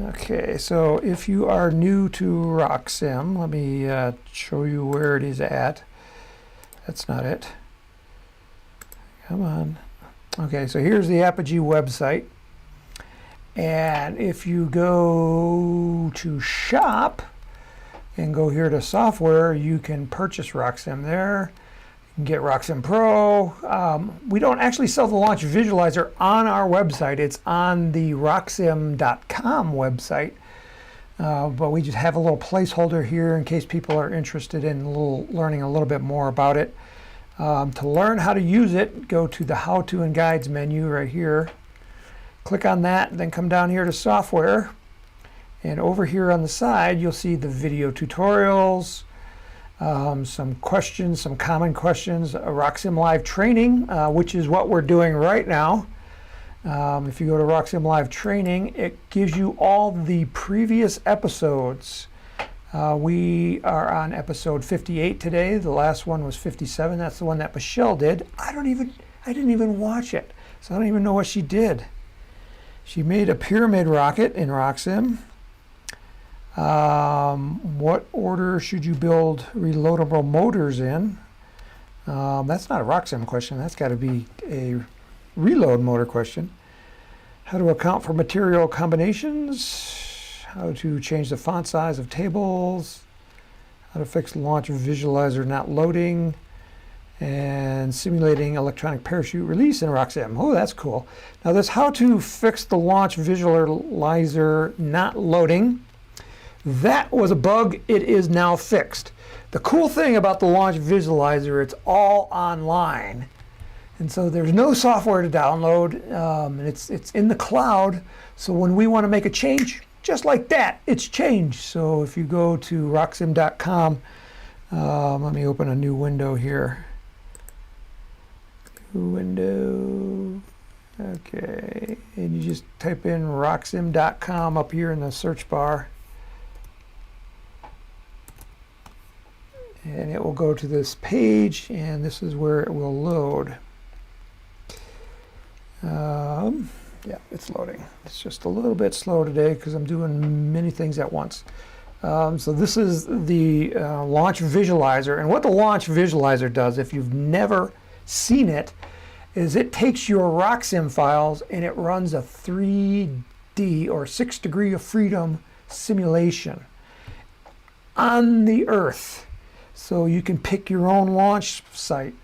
Okay, so if you are new to RockSim, let me show you where it is at. That's not it. Come on. Okay, so here's the Apogee website. And if you go to shop and go here to software, you can purchase RockSim there. You can get RockSim Pro. We don't actually sell the launch visualizer on our website. It's on the RockSim.com website. But we just have a little placeholder here in case people are interested in learning a little bit more about it. To learn how to use it, go to the How To and Guides menu right here. Click on that, then come down here to Software. And over here on the side, you'll see the video tutorials, some questions, some common questions, a RockSim Live training, which is what we're doing right now. If you go to RockSim Live training, it gives you all the previous episodes. We are on episode 58 today. The last one was 57. That's the one that Michelle did. I didn't even watch it, so I don't even know what she did. She made a pyramid rocket in RockSim. What order should you build reloadable motors in? That's not a RockSim question. That's got to be a reload motor question. How to account for material combinations. How to change the font size of tables. How to fix launch visualizer not loading. And simulating electronic parachute release in RockSim. Oh, that's cool. Now this how to fix the launch visualizer not loading. That was a bug. It is now fixed. The cool thing about the launch visualizer, it's all online. And so there's no software to download. And it's in the cloud. So when we want to make a change, just like that, it's changed. So if you go to rocksim.com, let me open a new window here. Window. Okay. And you just type in rocksim.com up here in the search bar. And it will go to this page, and this is where it will load. Yeah, it's loading. It's just a little bit slow today because I'm doing many things at once. So this is the launch visualizer, and what the launch visualizer does, if you've never seen it, is it takes your RockSim files and it runs a 3D or 6 degree of freedom simulation on the Earth. So you can pick your own launch site.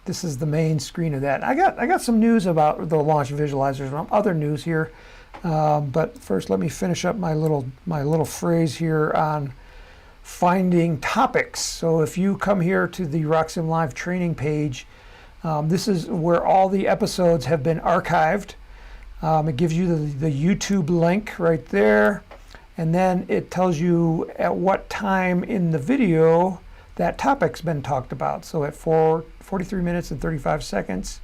This is the main screen of that. I got some news about the launch visualizers, other news here. But first, let me finish up my little phrase here on finding topics. So if you come here to the RockSim Live training page, this is where all the episodes have been archived. It gives you the YouTube link right there, and then it tells you at what time in the video that topic's been talked about. So at 43 minutes and 35 seconds,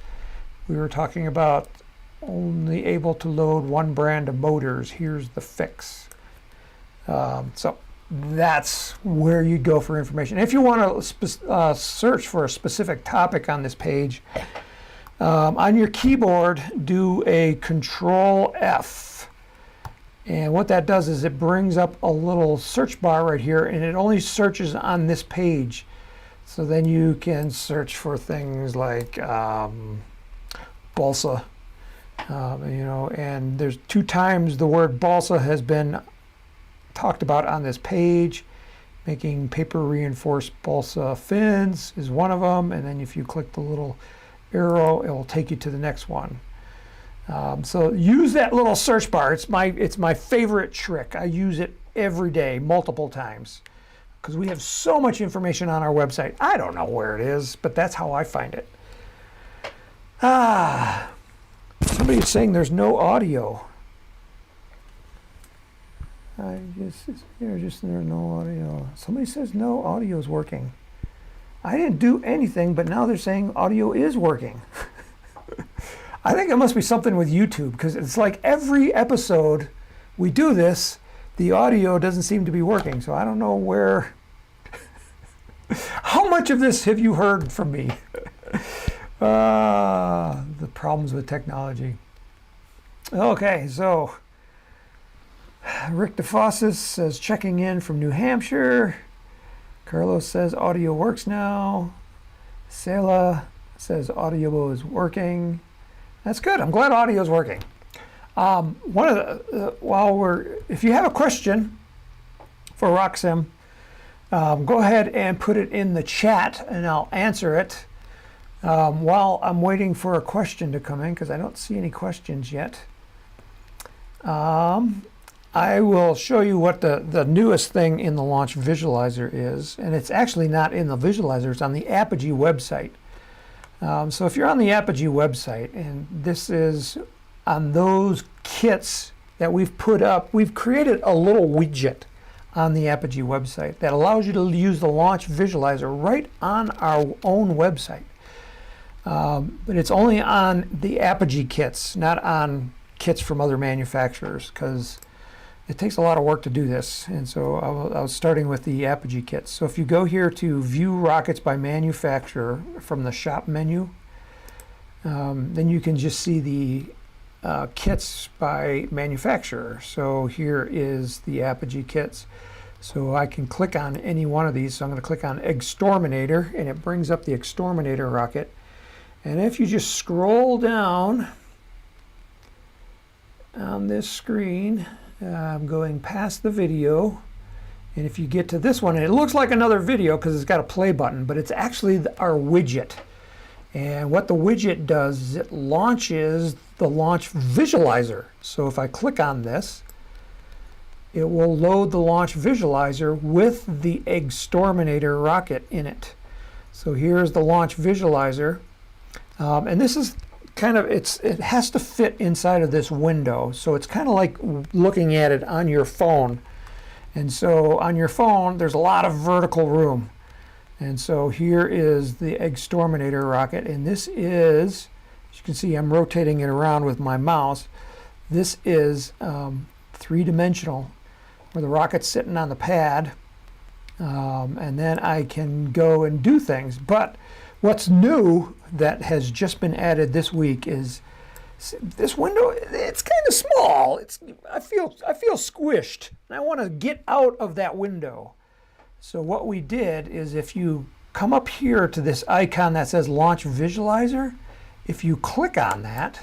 we were talking about only able to load one brand of motors. Here's the fix. So that's where you go for information. If you want to search for a specific topic on this page, on your keyboard, do a Control F. And what that does is it brings up a little search bar right here, and it only searches on this page. So then you can search for things like balsa, and there's 2 times the word balsa has been talked about on this page. Making paper reinforced balsa fins is one of them, and then if you click the little arrow, it will take you to the next one. So use that little search bar. It's my favorite trick. I use it every day, multiple times, because we have so much information on our website. I don't know where it is, but that's how I find it. Somebody's saying there's no audio. There's no audio. Somebody says no audio is working. I didn't do anything, but now they're saying audio is working. I think it must be something with YouTube, because it's like every episode we do this, the audio doesn't seem to be working. So I don't know where. How much of this have you heard from me? The problems with technology. Okay, so Rick DeFossis says checking in from New Hampshire. Carlos says audio works now. Sela says audio is working. That's good. I'm glad audio is working. One of the if you have a question for RockSim, go ahead and put it in the chat, and I'll answer it while I'm waiting for a question to come in, because I don't see any questions yet. I will show you what the newest thing in the launch visualizer is, and it's actually not in the visualizer, it's on the Apogee website. So if you're on the Apogee website, and this is on those kits that we've put up, we've created a little widget on the Apogee website that allows you to use the launch visualizer right on our own website. But it's only on the Apogee kits, not on kits from other manufacturers, because it takes a lot of work to do this. And so I was starting with the Apogee kits. So if you go here to view rockets by manufacturer from the shop menu, then you can just see the kits by manufacturer. So here is the Apogee kits. So I can click on any one of these. So I'm going to click on Exterminator, and it brings up the Exterminator rocket. And if you just scroll down on this screen, I'm going past the video, and if you get to this one, and it looks like another video because it's got a play button, but it's actually our widget. And what the widget does is it launches the launch visualizer. So if I click on this, it will load the launch visualizer with the Exterminator rocket in it. So here's the launch visualizer, and this is kind of, it has to fit inside of this window. So it's kind of like looking at it on your phone. And so on your phone, there's a lot of vertical room. And so here is the Exterminator rocket, and this is, as you can see, I'm rotating it around with my mouse. This is three-dimensional, where the rocket's sitting on the pad, and then I can go and do things. But what's new that has just been added this week is this window. It's kind of small. I feel squished, and I want to get out of that window. So what we did is, if you come up here to this icon that says Launch Visualizer, if you click on that,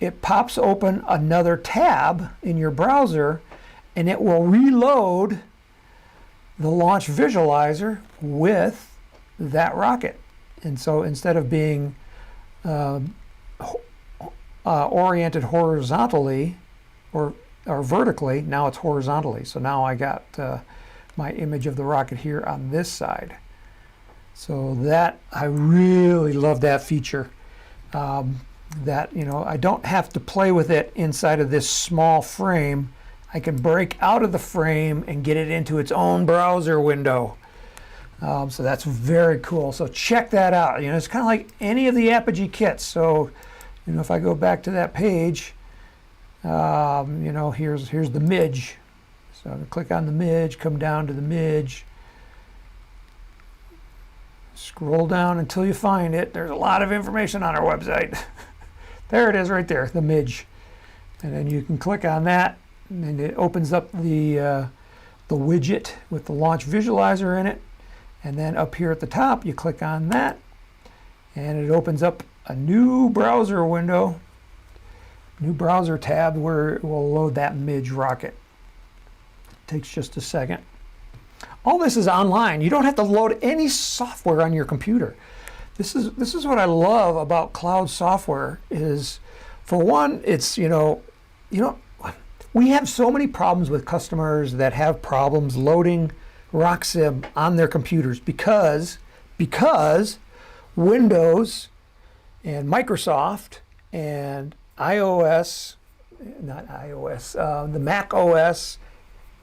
it pops open another tab in your browser, and it will reload the Launch Visualizer with that rocket. And so instead of being oriented horizontally or vertically, now it's horizontally. So now I got my image of the rocket here on this side. So that, I really love that feature. That, you know, I don't have to play with it inside of this small frame. I can break out of the frame and get it into its own browser window. So that's very cool. So check that out. You know, it's kind of like any of the Apogee kits. So, you know, if I go back to that page, you know, here's the midge. So I'm going to click on the midge, come down to the midge, scroll down until you find it. There's a lot of information on our website. There it is right there, the midge. And then you can click on that, and it opens up the widget with the launch visualizer in it. And then up here at the top, you click on that, and it opens up a new browser window, new browser tab, where it will load that midge rocket. Takes just a second. All this is online. You don't have to load any software on your computer. This is what I love about cloud software is, for one, it's, you know, we have so many problems with customers that have problems loading RockSim on their computers because Windows and Microsoft and iOS, the Mac OS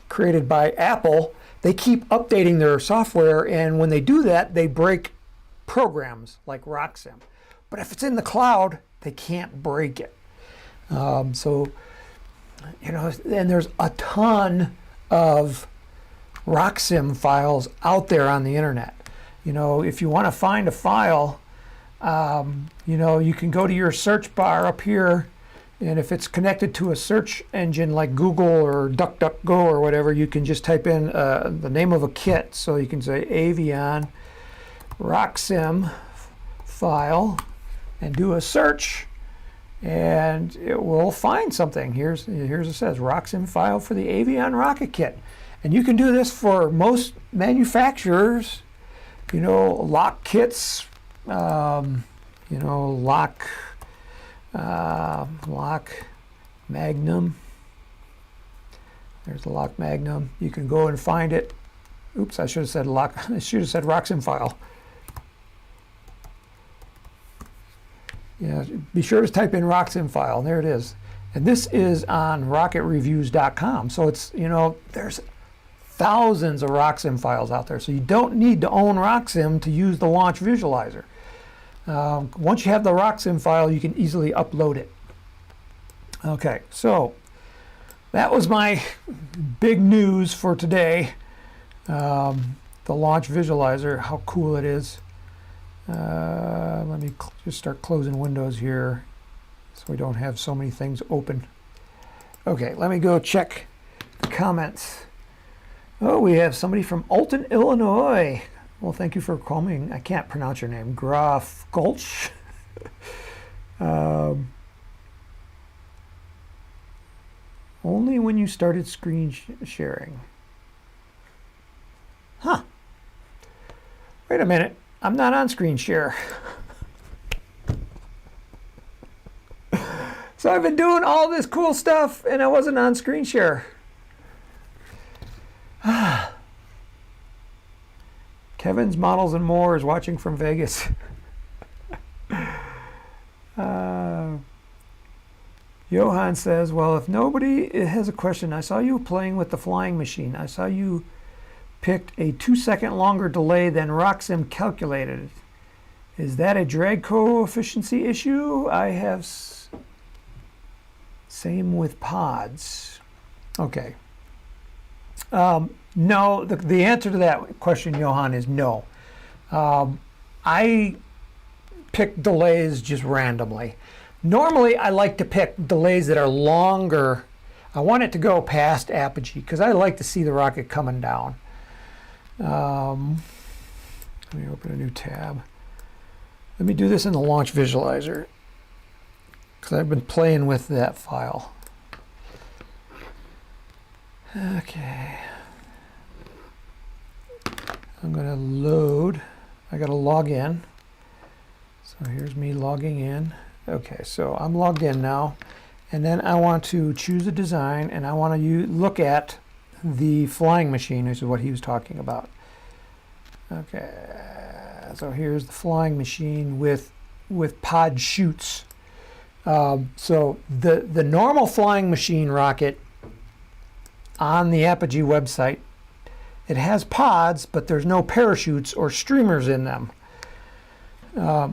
created by Apple, they keep updating their software, and when they do that, they break programs like RockSim. But if it's in the cloud, they can't break it. So, you know, and there's a ton of RockSim files out there on the internet. You know, if you want to find a file, you know, you can go to your search bar up here And if it's connected to a search engine like Google or DuckDuckGo or whatever, you can just type in the name of a kit. So you can say Avion RockSim file and do a search, and it will find something. Here's it says RockSim file for the Avion rocket kit. And you can do this for most manufacturers, you know, lock kits, you know, lock Magnum. There's the lock Magnum. You can go and find it. Oops, I should have said lock. I should have said RockSim file. Yeah, be sure to type in RockSim file. There it is. And this is on rocketreviews.com. So it's, you know, there's thousands of RockSim files out there. So you don't need to own RockSim to use the launch visualizer. Once you have the RockSim file, you can easily upload it. Okay, so that was my big news for today. The launch visualizer, how cool it is. Let me just start closing windows here so we don't have so many things open. Okay, let me go check the comments. Oh, we have somebody from Alton, Illinois. Well, thank you for calling. I can't pronounce your name. Graf Gulch. Only when you started screen sharing. Huh. Wait a minute. I'm not on screen share. So I've been doing all this cool stuff and I wasn't on screen share. Kevin's Models and More is watching from Vegas. Johan says, well, if nobody has a question, I saw you playing with the flying machine. I saw you picked a 2-second longer delay than RockSim calculated. Is that a drag coefficient issue? I have same with pods. Okay. No, the answer to that question, Johan, is no. I pick delays just randomly. Normally, I like to pick delays that are longer. I want it to go past Apogee because I like to see the rocket coming down. Let me open a new tab. Let me do this in the launch visualizer because I've been playing with that file. Okay. I'm going to load. I got to log in. So here's me logging in. Okay, so I'm logged in now. And then I want to choose a design and I want to look at the flying machine, which is what he was talking about. Okay, so here's the flying machine with pod chutes. So the normal flying machine rocket on the Apogee website, it has pods, but there's no parachutes or streamers in them,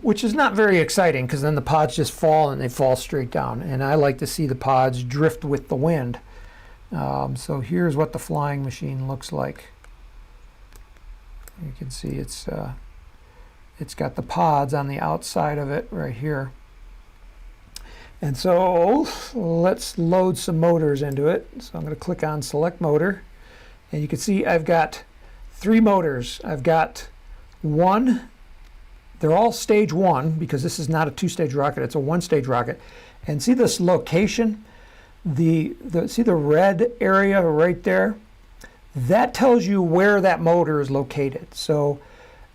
which is not very exciting because then the pods just fall and they fall straight down. And I like to see the pods drift with the wind. So here's what the flying machine looks like. You can see it's got the pods on the outside of it right here. And so let's load some motors into it. So I'm going to click on select motor. And you can see I've got 3 motors. I've got one. They're all stage 1 because this is not a 2-stage rocket. It's a 1-stage rocket. And see this location? See the red area right there? That tells you where that motor is located. So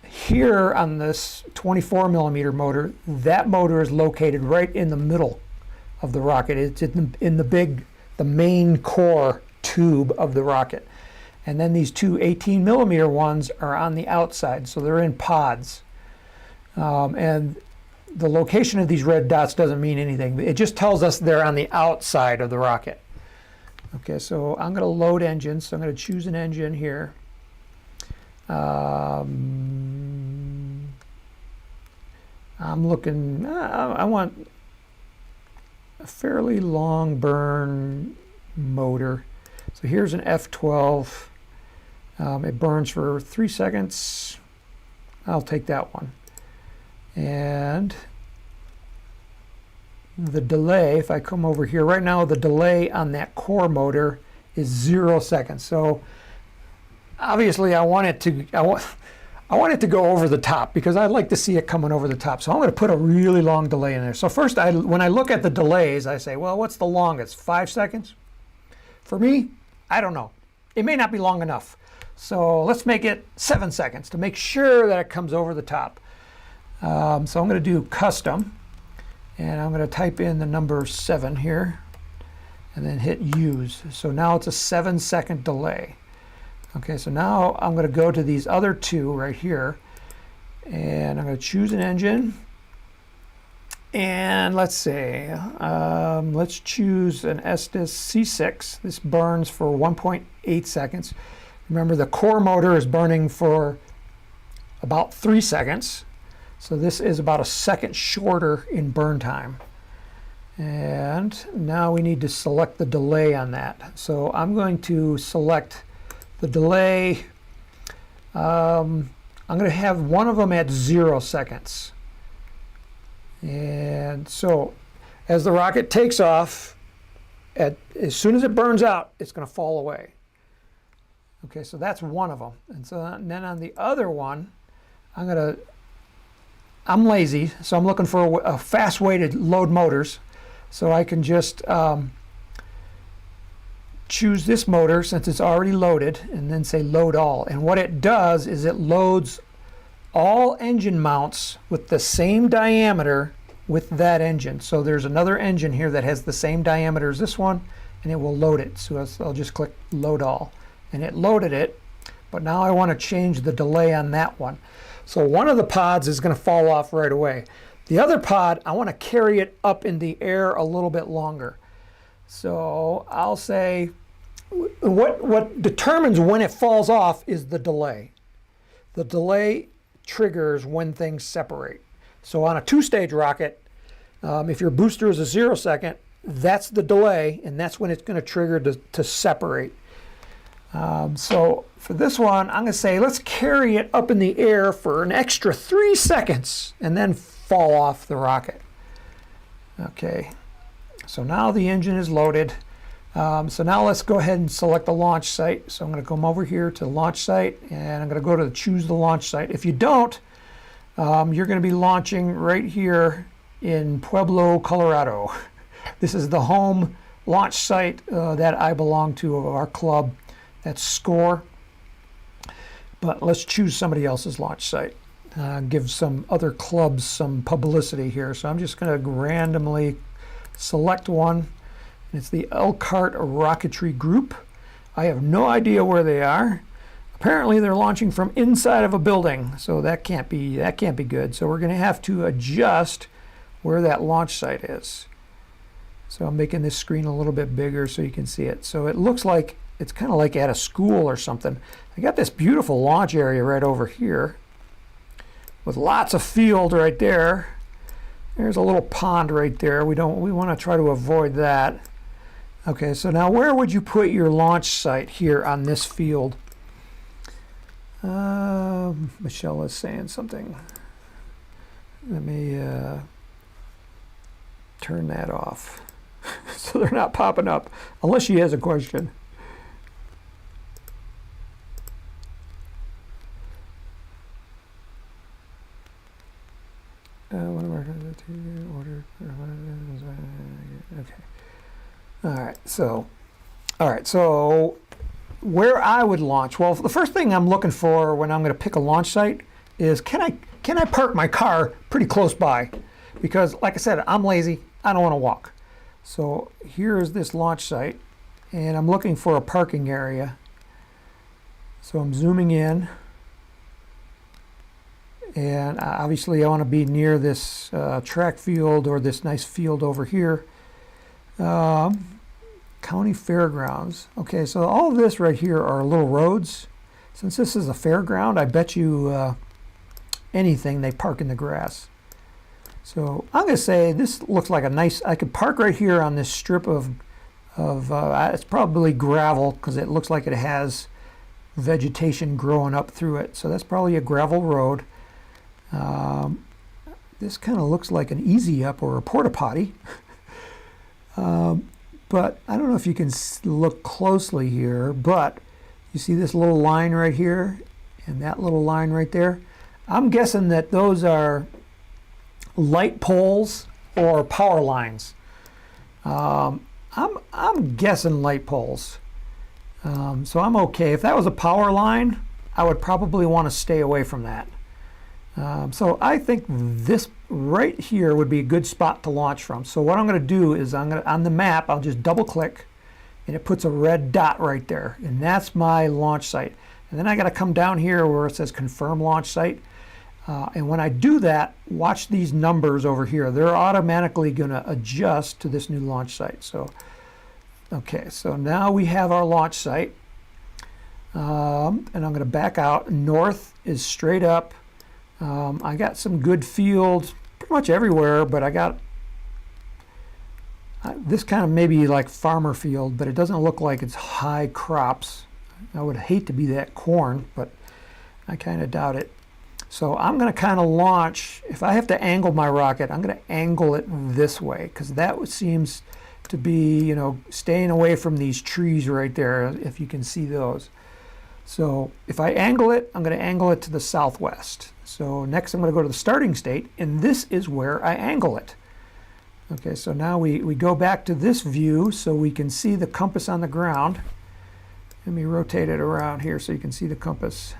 here on this 24 millimeter motor, that motor is located right in the middle of the rocket. It's in the main core tube of the rocket. And then these 2 18 millimeter ones are on the outside, so they're in pods. And the location of these red dots doesn't mean anything. It just tells us they're on the outside of the rocket. Okay, so I'm going to load engines. So I'm going to choose an engine here. I'm looking, I want a fairly long burn motor. So here's an F12. It burns for 3 seconds. I'll take that one. And the delay, if I come over here, right now the delay on that core motor is 0 seconds. So obviously I want it to go over the top because I'd like to see it coming over the top. So I'm going to put a really long delay in there. So first, when I look at the delays, I say, well, what's the longest? 5 seconds? For me, I don't know. It may not be long enough. So let's make it 7 seconds to make sure that it comes over the top. So I'm going to do custom, and I'm going to type in the number 7 here, and then hit use. So now it's a 7-second delay. Okay, so now I'm going to go to these other two right here, and I'm going to choose an engine, and let's say, let's choose an Estes C6. This burns for 1.8 seconds. Remember, the core motor is burning for about 3 seconds, so this is about a second shorter in burn time. And now we need to select the delay on that. So I'm going to select the delay. I'm going to have one of them at 0 seconds. And so as the rocket takes off, as soon as it burns out, it's going to fall away. Okay, so that's one of them. And then on the other one, I'm lazy, so I'm looking for a fast way to load motors. So I can just choose this motor since it's already loaded, and then say load all. And what it does is it loads all engine mounts with the same diameter with that engine. So there's another engine here that has the same diameter as this one, and it will load it. So I'll just click load all, and it loaded it. But now I want to change the delay on that one. So one of the pods is going to fall off right away. The other pod, I want to carry it up in the air a little bit longer. So I'll say what determines when it falls off is the delay. The delay triggers when things separate. So on a 2-stage rocket, if your booster is a 0 second, that's the delay, and that's when it's going to trigger to separate. So for this one, I'm going to say let's carry it up in the air for an extra 3 seconds and then fall off the rocket. Okay, so now the engine is loaded. So now let's go ahead and select the launch site. So I'm going to come over here to the launch site, and I'm going to go to choose the launch site. If you don't, you're going to be launching right here in Pueblo, Colorado. This is the home launch site that I belong to of our club. That's SCORE. But let's choose somebody else's launch site. Give some other clubs some publicity here. So I'm just going to randomly select one. It's the Elkhart Rocketry Group. I have no idea where they are. Apparently they're launching from inside of a building, so that can't be good. So we're going to have to adjust where that launch site is. So I'm making this screen a little bit bigger so you can see it. So it looks like it's kind of like at a school or something. I got this beautiful launch area right over here with lots of field right there. There's a little pond right there. We want to try to avoid that. Okay, so now where would you put your launch site here on this field? Michelle is saying something. Let me turn that off so they're not popping up, unless she has a question. Okay. All right. So where I would launch, well, the first thing I'm looking for when I'm going to pick a launch site is can I park my car pretty close by? Because like I said, I'm lazy. I don't want to walk. So here is this launch site, and I'm looking for a parking area. So I'm zooming in. And obviously I want to be near this track field or this nice field over here. County Fairgrounds. Okay, so all of this right here are little roads. Since this is a fairground, I bet you anything they park in the grass. So I'm going to say this looks like a nice, I could park right here on this strip of it's probably gravel because it looks like it has vegetation growing up through it. So that's probably a gravel road. This kind of looks like an easy up or a porta potty. But I don't know if you can look closely here, but you see this little line right here and that little line right there? I'm guessing that those are light poles or power lines. I'm guessing light poles. So I'm okay. If that was a power line, I would probably want to stay away from that. So I think this right here would be a good spot to launch from. So what I'm going to do is on the map, I'll just double click and it puts a red dot right there. And that's my launch site. And then I got to come down here where it says confirm launch site. And when I do that, watch these numbers over here. They're automatically going to adjust to this new launch site. So, okay, so now we have our launch site. And I'm going to back out. North is straight up. I got some good fields pretty much everywhere, but I got this kind of maybe like farmer field, but it doesn't look like it's high crops. I would hate to be that corn, but I kind of doubt it. So I'm going to kind of launch, if I have to angle my rocket, I'm going to angle it this way, because that seems to be, you know, staying away from these trees right there, if you can see those. So if I angle it, I'm going to angle it to the southwest. So next I'm going to go to the starting state, and this is where I angle it. Okay, so now we go back to this view so we can see the compass on the ground. Let me rotate it around here so you can see the compass.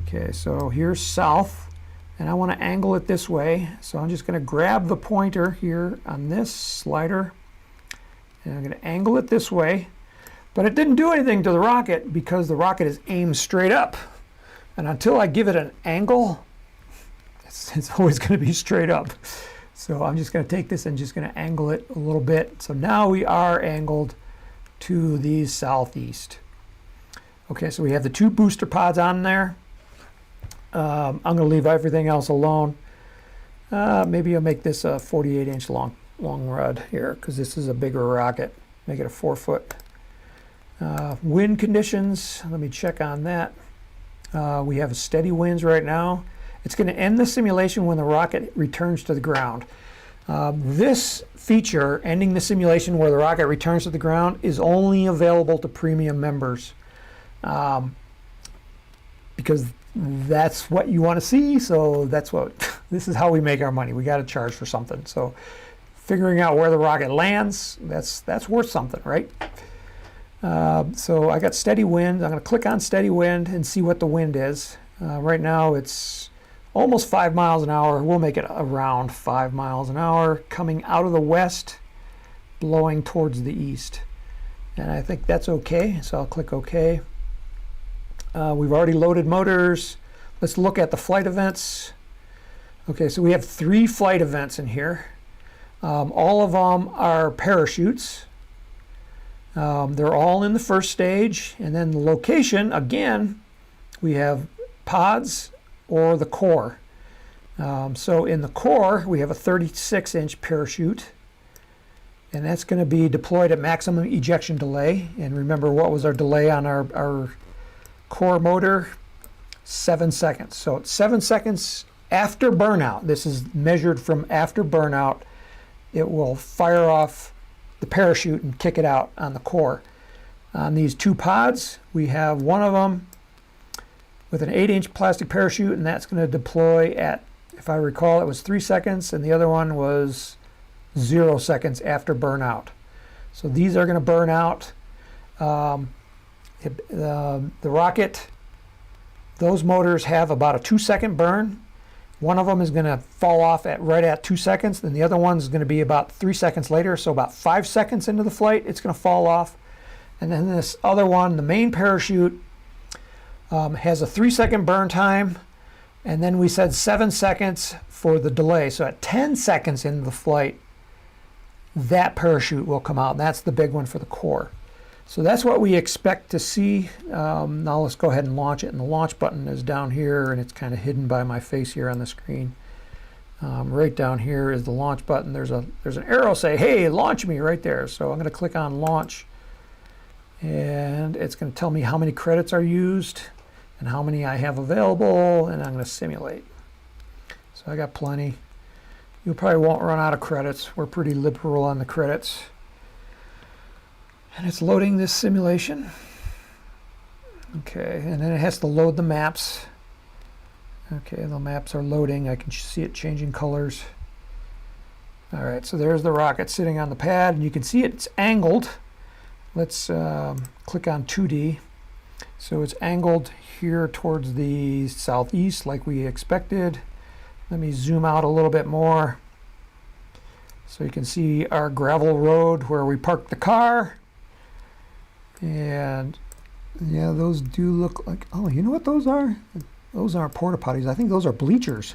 Okay, so here's south, and I want to angle it this way. So I'm just going to grab the pointer here on this slider, and I'm going to angle it this way. But it didn't do anything to the rocket because the rocket is aimed straight up. And until I give it an angle, it's always going to be straight up. So I'm just going to take this and just going to angle it a little bit. So now we are angled to the southeast. Okay, so we have the two booster pods on there. I'm going to leave everything else alone. Maybe I'll make this a 48-inch long rod here, because this is a bigger rocket. Make it a 4-foot. Wind conditions, let me check on that. We have steady winds right now. It's going to end the simulation when the rocket returns to the ground. This feature, ending the simulation where the rocket returns to the ground, is only available to premium members. Because that's what you want to see, so that's what this is how we make our money. We got to charge for something. So figuring out where the rocket lands, that's worth something, right? So I got steady wind. I'm going to click on steady wind and see what the wind is. Right now it's almost 5 miles an hour. We'll make it around 5 miles an hour, coming out of the west, blowing towards the east. And I think that's okay, so I'll click OK. We've already loaded motors. Let's look at the flight events. Okay, so we have 3 flight events in here. All of them are parachutes. They're all in the first stage. And then the location, again, we have pods or the core. So in the core, we have a 36-inch parachute. And that's going to be deployed at maximum ejection delay. And remember, what was our delay on our core motor? 7 seconds. So it's 7 seconds after burnout. This is measured from after burnout. It will fire off the parachute and kick it out on the core. On these 2 pods, we have one of them with an 8-inch plastic parachute, and that's going to deploy at, if I recall, it was 3 seconds, and the other one was 0 seconds after burnout. So these are going to burn out. The rocket, those motors have about a 2-second burn. One of them is going to fall off right at 2 seconds, and the other one is going to be about 3 seconds later. So about 5 seconds into the flight, it's going to fall off. And then this other one, the main parachute, has a 3-second burn time, and then we said 7 seconds for the delay. So at 10 seconds into the flight, that parachute will come out, and that's the big one for the core. So that's what we expect to see. Now let's go ahead and launch it, and the launch button is down here, and it's kind of hidden by my face here on the screen. Right down here is the launch button. There's an arrow say, hey, launch me, right there. So I'm going to click on launch, and it's going to tell me how many credits are used and how many I have available, and I'm going to simulate. So I got plenty. You probably won't run out of credits. We're pretty liberal on the credits. And it's loading this simulation. Okay, and then it has to load the maps. Okay, the maps are loading. I can see it changing colors. All right, so there's the rocket sitting on the pad, and you can see it's angled. Let's click on 2D. So it's angled here towards the southeast like we expected. Let me zoom out a little bit more so you can see our gravel road where we parked the car. And yeah, those do look like, oh, you know what those are? Those aren't porta potties. I think those are bleachers.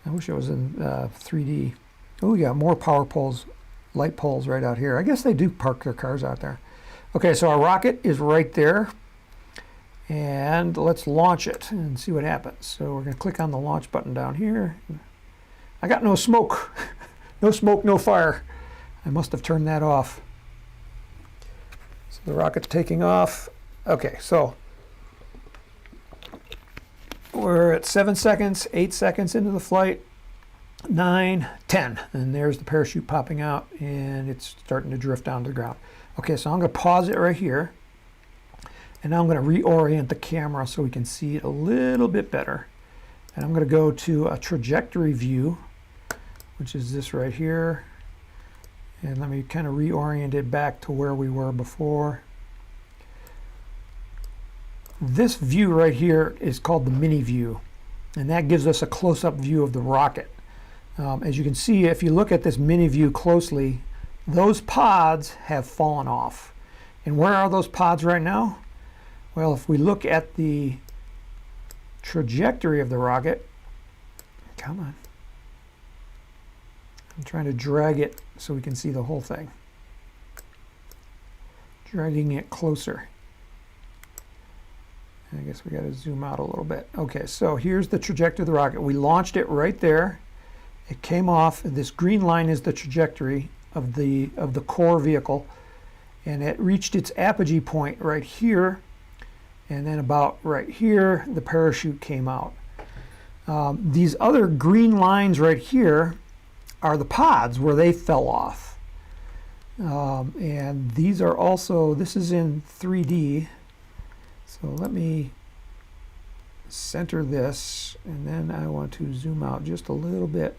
I wish it was in 3D. Oh, we got more power poles, light poles right out here. I guess they do park their cars out there. Okay, so our rocket is right there. And let's launch it and see what happens. So we're going to click on the launch button down here. I got no smoke. No smoke, no fire. I must have turned that off. So the rocket's taking off. Okay, so we're at 7 seconds, 8 seconds into the flight, 9, 10. And there's the parachute popping out, and it's starting to drift down to the ground. Okay, so I'm going to pause it right here. And now I'm going to reorient the camera so we can see it a little bit better. And I'm going to go to a trajectory view, which is this right here. And let me kind of reorient it back to where we were before. This view right here is called the mini view. And that gives us a close-up view of the rocket. As you can see, if you look at this mini view closely, those pods have fallen off. And where are those pods right now? Well, if we look at the trajectory of the rocket, come on. I'm trying to drag it so we can see the whole thing. Dragging it closer. I guess we got to zoom out a little bit. Okay, so here's the trajectory of the rocket. We launched it right there. It came off. This green line is the trajectory of the core vehicle, and it reached its apogee point right here. And then about right here, the parachute came out. These other green lines right here are the pods where they fell off. And these are also, this is in 3D. So let me center this, and then I want to zoom out just a little bit.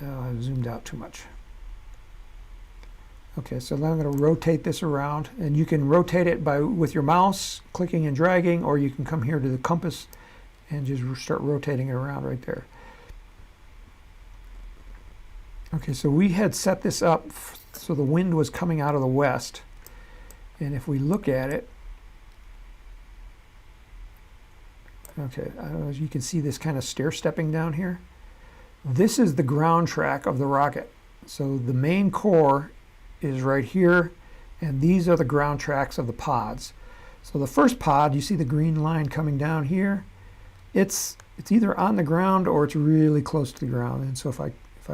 Oh, I zoomed out too much. Okay, so now I'm going to rotate this around, and you can rotate it with your mouse, clicking and dragging, or you can come here to the compass and just start rotating it around right there. Okay, so we had set this up so the wind was coming out of the west, and if we look at it, okay, I don't know if you can see this kind of stair-stepping down here. This is the ground track of the rocket. So the main core is right here, and these are the ground tracks of the pods. So the first pod, you see the green line coming down here, it's either on the ground or it's really close to the ground. And so if I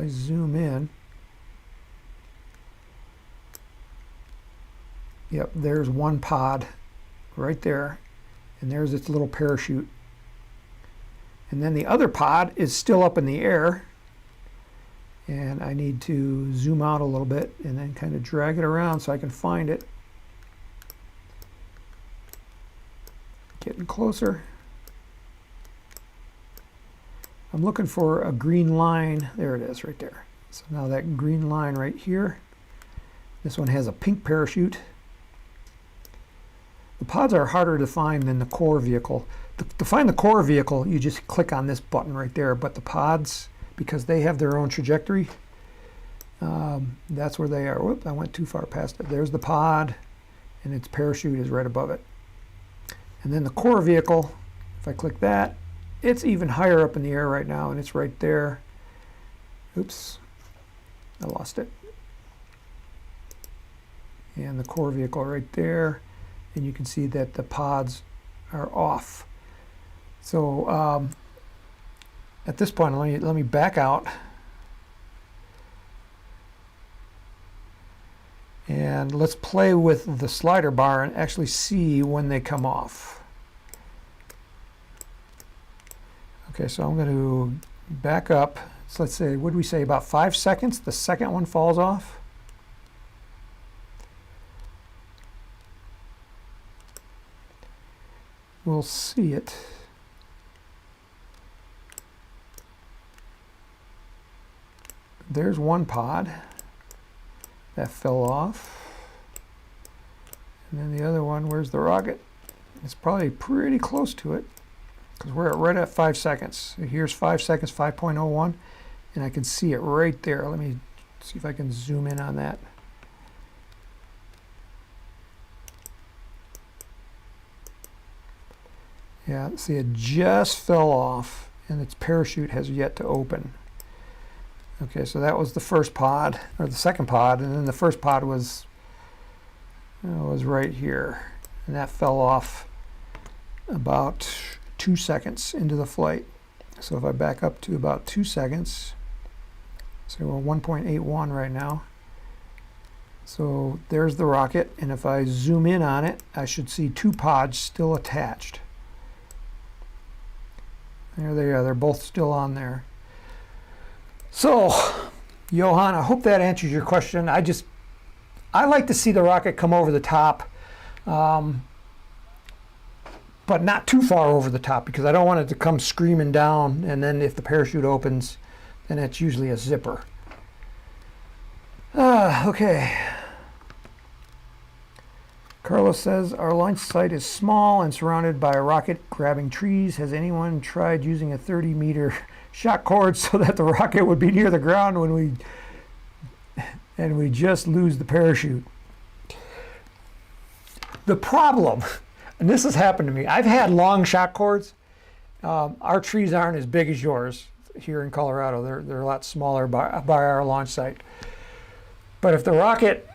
zoom in, yep, there's one pod right there, and there's its little parachute. And then the other pod is still up in the air, and I need to zoom out a little bit and then kind of drag it around so I can find it. Getting closer. I'm looking for a green line. There it is right there. So now that green line right here. This one has a pink parachute. The pods are harder to find than the core vehicle. To find the core vehicle, you just click on this button right there. But the pods, because they have their own trajectory, that's where they are. Whoop, I went too far past it. There's the pod, and its parachute is right above it. And then the core vehicle, if I click that, it's even higher up in the air right now, and it's right there. Oops, I lost it. And the core vehicle right there, and you can see that the pods are off. So at this point, let me back out, and let's play with the slider bar and actually see when they come off. Okay, so I'm going to back up. So let's say, what did we say, about 5 seconds? The second one falls off. We'll see it. There's one pod that fell off. And then the other one, where's the rocket? It's probably pretty close to it because we're right at 5 seconds. Here's 5 seconds, 5.01, and I can see it right there. Let me see if I can zoom in on that. Yeah, see, it just fell off and its parachute has yet to open. Okay, so that was the first pod, or the second pod, and then the first pod was right here, and that fell off about 2 seconds into the flight. So if I back up to about 2 seconds, so we're 1.81 right now. So there's the rocket, and if I zoom in on it, I should see 2 pods still attached. There they are, they're both still on there. So, Johan, I hope that answers your question. I like to see the rocket come over the top, but not too far over the top because I don't want it to come screaming down, and then if the parachute opens, then it's usually a zipper. Okay. Carlos says, our launch site is small and surrounded by rocket grabbing trees. Has anyone tried using a 30-meter shock cord so that the rocket would be near the ground when we just lose the parachute? The problem, and this has happened to me, I've had long shock cords. Our trees aren't as big as yours here in Colorado. They're a lot smaller by our launch site. But if the rocket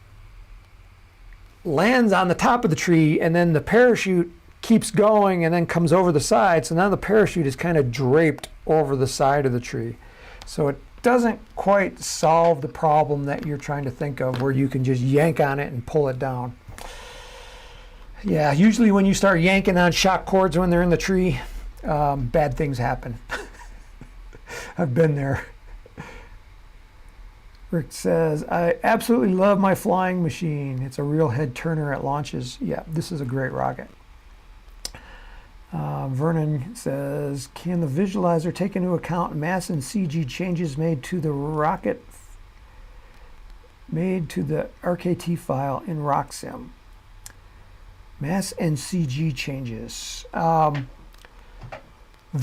lands on the top of the tree and then the parachute keeps going and then comes over the side, so now the parachute is kind of draped over the side of the tree. So it doesn't quite solve the problem that you're trying to think of where you can just yank on it and pull it down. Yeah, usually when you start yanking on shock cords when they're in the tree, bad things happen. I've been there. Rick says, I absolutely love my flying machine. It's a real head turner at launches. Yeah, this is a great rocket. Vernon says, can the visualizer take into account mass and CG changes made to the rocket, made to the RKT file in RockSim? Mass and CG changes. The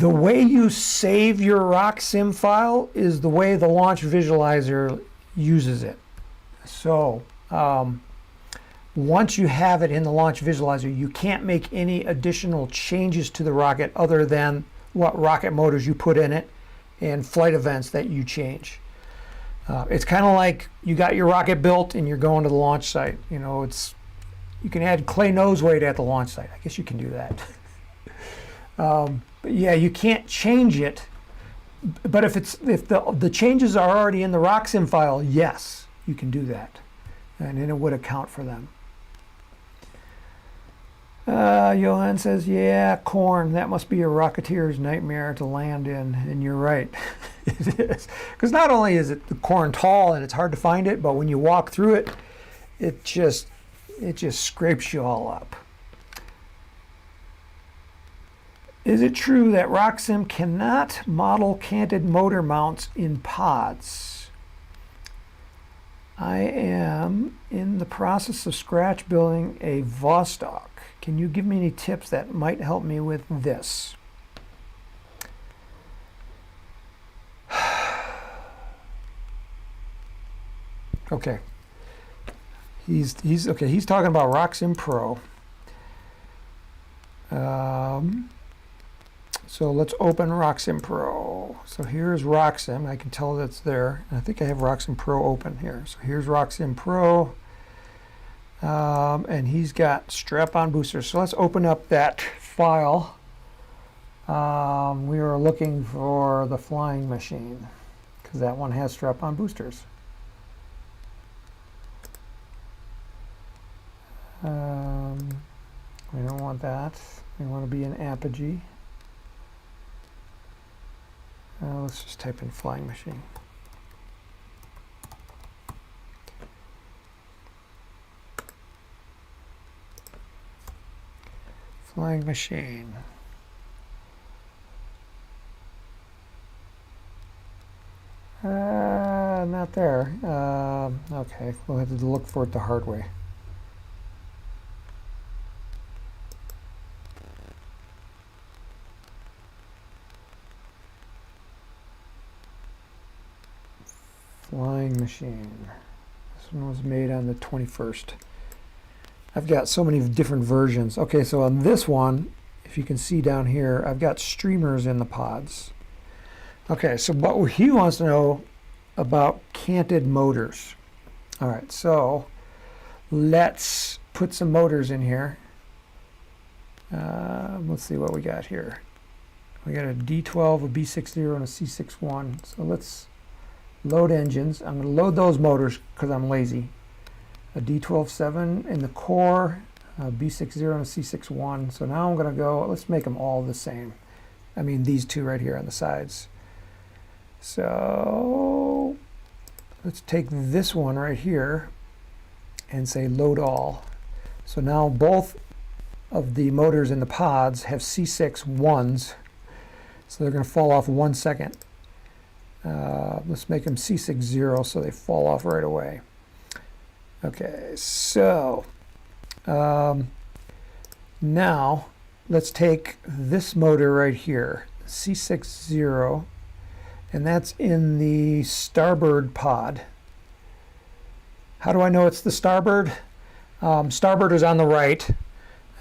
way you save your RockSim file is the way the launch visualizer uses it. So once you have it in the launch visualizer, you can't make any additional changes to the rocket other than what rocket motors you put in it and flight events that you change. It's kind of like you got your rocket built and you're going to the launch site. You know, you can add clay nose weight at the launch site. I guess you can do that. But yeah, you can't change it. But if the changes are already in the RockSim file, yes, you can do that, and then it would account for them. Johan says, yeah, corn, that must be a rocketeer's nightmare to land in, and you're right. It is. Because not only is it the corn tall and it's hard to find it, but when you walk through it, it just scrapes you all up. Is it true that RockSim cannot model canted motor mounts in pods? I am in the process of scratch building a Vostok. Can you give me any tips that might help me with this? Okay. He's talking about RockSim Pro. So let's open RockSim Pro. So here's RockSim. I can tell that's there. I think I have RockSim Pro open here. So here's RockSim Pro. And he's got strap-on boosters. So let's open up that file. We are looking for the flying machine because that one has strap-on boosters. We don't want that. We want to be in Apogee. Let's just type in flying machine. Flying machine. Not there. Okay, we'll have to look for it the hard way. Flying machine. This one was made on the 21st. I've got so many different versions. Okay, so on this one, if you can see down here, I've got streamers in the pods. Okay, so what he wants to know about canted motors. All right, so let's put some motors in here. Let's see what we got here. We got a D12, a B60, and a C61. So let's load engines. I'm going to load those motors because I'm lazy. A D12-7 in the core, a B60 and a C61. So now I'm going to go, let's make them all the same. I mean these two right here on the sides. So let's take this one right here and say load all. So now both of the motors in the pods have C6 ones, so they're going to fall off 1 second. Let's make them C6 0 so they fall off right away. Okay, so now let's take this motor right here, C6 0, and that's in the starboard pod. How do I know it's the starboard? Starboard is on the right,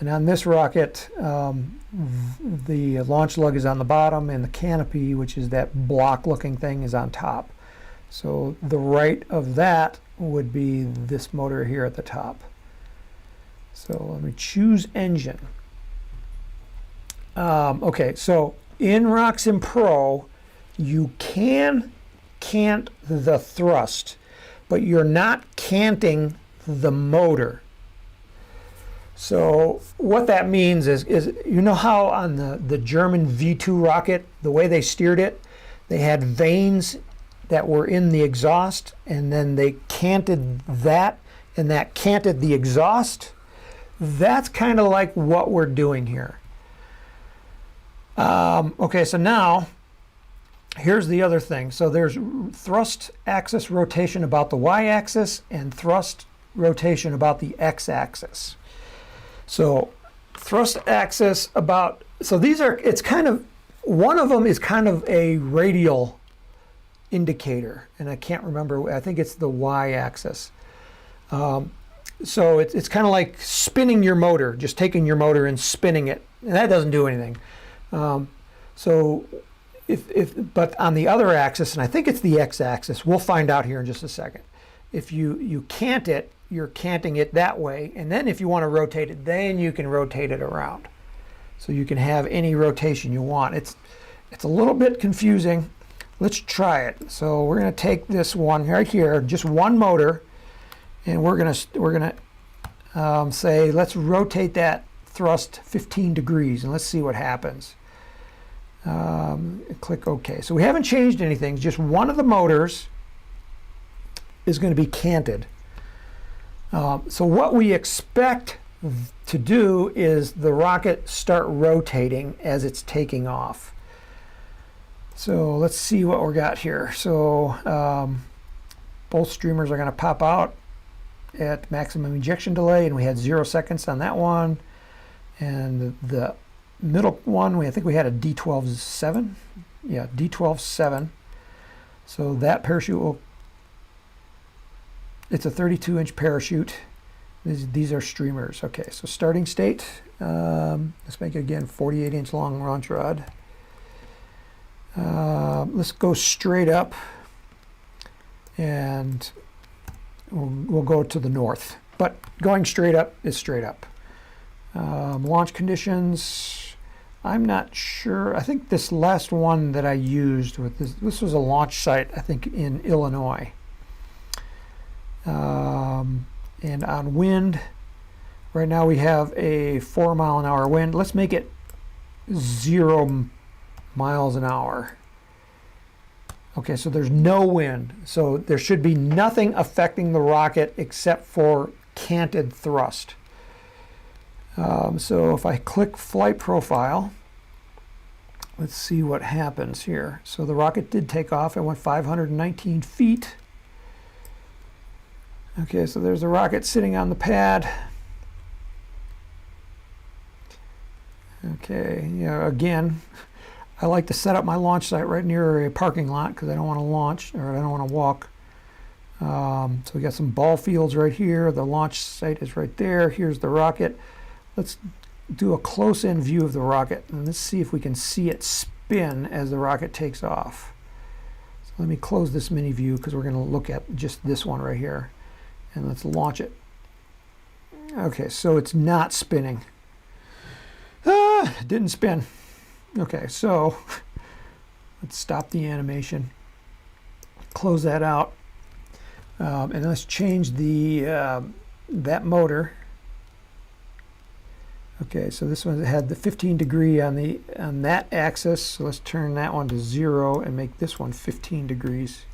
and on this rocket, the launch lug is on the bottom, and the canopy, which is that block-looking thing, is on top. So the right of that would be this motor here at the top. So let me choose engine. Okay, so in RockSim Pro, you can cant the thrust, but you're not canting the motor. So what that means is you know how on the German V2 rocket, the way they steered it, they had vanes that were in the exhaust, and then they canted that, and that canted the exhaust? That's kind of like what we're doing here. Okay, so now here's the other thing. So there's thrust axis rotation about the y-axis and thrust rotation about the x-axis. So thrust axis about, so these are, it's kind of, one of them is kind of a radial indicator, and I can't remember, I think it's the y-axis. So it's kind of like spinning your motor, just taking your motor and spinning it, and that doesn't do anything. So but on the other axis, and I think it's the x-axis, we'll find out here in just a second. If you cant it, you're canting it that way, and then if you want to rotate it, then you can rotate it around. So you can have any rotation you want. It's a little bit confusing. Let's try it. So we're going to take this one right here, just one motor, and we're going to say let's rotate that thrust 15 degrees, and let's see what happens. Click OK. So we haven't changed anything. Just one of the motors is going to be canted. So what we expect to do is the rocket start rotating as it's taking off. So let's see what we got here. So both streamers are going to pop out at maximum ejection delay, and we had 0 seconds on that one. And the middle one, I think we had a D12-7. Yeah, D12-7. So that parachute will, it's a 32-inch parachute. These are streamers. Okay, so starting state. Let's make it again 48-inch long launch rod. Let's go straight up, and we'll go to the north. But going straight up is straight up. Launch conditions, I'm not sure. I think this last one that I used with this was a launch site, I think, in Illinois. And on wind, right now we have a 4-mile-an-hour wind. Let's make it 0 miles an hour. Okay, so there's no wind. So there should be nothing affecting the rocket except for canted thrust. So if I click flight profile, let's see what happens here. So the rocket did take off. It went 519 feet. Okay, so there's the rocket sitting on the pad. Okay, yeah, again, I like to set up my launch site right near a parking lot because I don't want to launch, or I don't want to walk. So we got some ball fields right here. The launch site is right there. Here's the rocket. Let's do a close-in view of the rocket, and let's see if we can see it spin as the rocket takes off. So let me close this mini view because we're going to look at just this one right here, and let's launch it. Okay, so it's not spinning. It didn't spin. Okay, so let's stop the animation, close that out, and let's change the that motor. Okay, so this one had the 15 degree on that axis, so let's turn that one to 0 and make this one 15 degrees.